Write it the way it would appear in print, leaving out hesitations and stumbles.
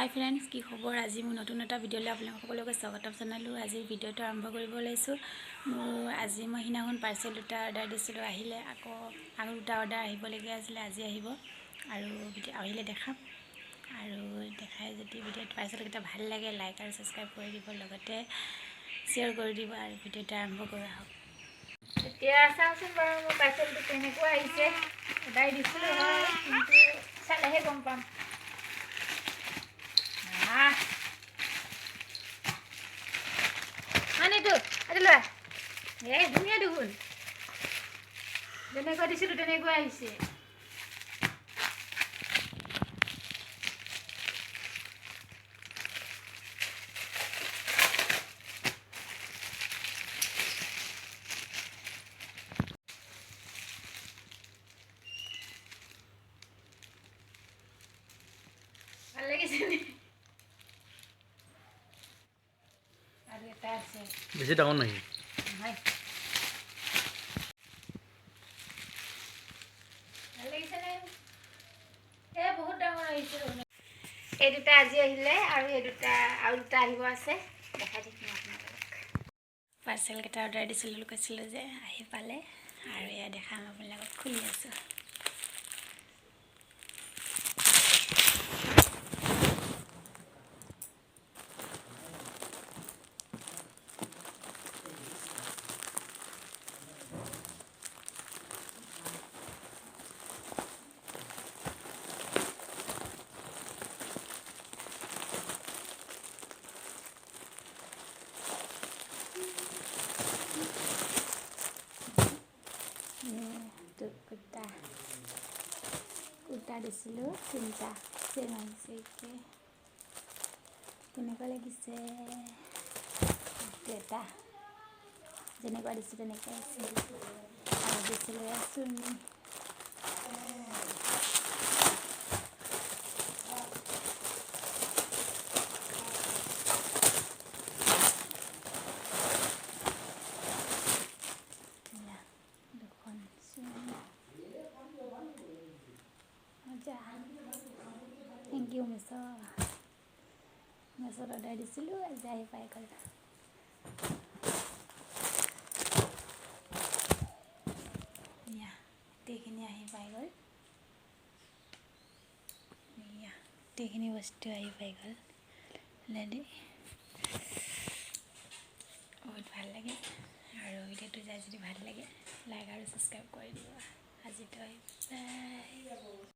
Hi friends की खबर आज मैं नतुन एटा भिडिओ आपलोक स्वागतम जानालो। आज भिडिओ आरम्भ कर आज मैं सीनाखन पार्सेल दुटा अर्डार दिसिलो आहिले आको दुटा अर्डार आहिबलगिया आছিলে আজি আহিব আৰু আহিলে দেখাম আৰু দেখাই যদি भिडिओ पार्सेल केटा ভাল লাগে लाइक और सब्सक्राइब कर দিব লগতে शेयर कर দিব আৰু भिडिओ आरम्भ কৰা হোক। এতিয়া চাওঁচোন বাৰু মোৰ পাৰ্চেলটো কেনেকুৱা আহিছে। অৰ্ডাৰ দিছিলো হয় কিন্তু চালেহে গম পাম। Mana itu? Ada lu? Dunia dulu. Dene gua disitu, dene gua isi. Lagi sini. বেছি ডাঙৰ নাই বহুত ডাঙৰ আহিছে। এই দুটা আজি আহিলে আৰু এই দুটা আহিব আছে দেখাই দিম আপোনালোকক। পাৰ্চেল কেইটা অৰ্ডাৰ দিছিলোঁ কৈছিলোঁ যে আহি পালে আৰু এয়া দেখাম আপোনালোকক। খুলি আছোঁ। কুৰ্তা দিছিলোঁ তিনিটা চেম আহিছে। কেনেকুৱা লাগিছে এটা যেনেকুৱা দিছোঁ তেনেকুৱা আছে আৰু দিছিলোঁ চুৰ্ণি। Thank you Meso order disilu আজি আহি পাই গ'ল। গোটেইখিনি আহি পাই গ'ল। গোটেইখিনি বস্তু আহি পাই গ'ল অলৰেডি। বহুত ভাল লাগে আৰু ভিডিঅ'টো যাই যদি ভাল লাগে লাইক আৰু ছাবস্ক্ৰাইব কৰি দিব। আজিতো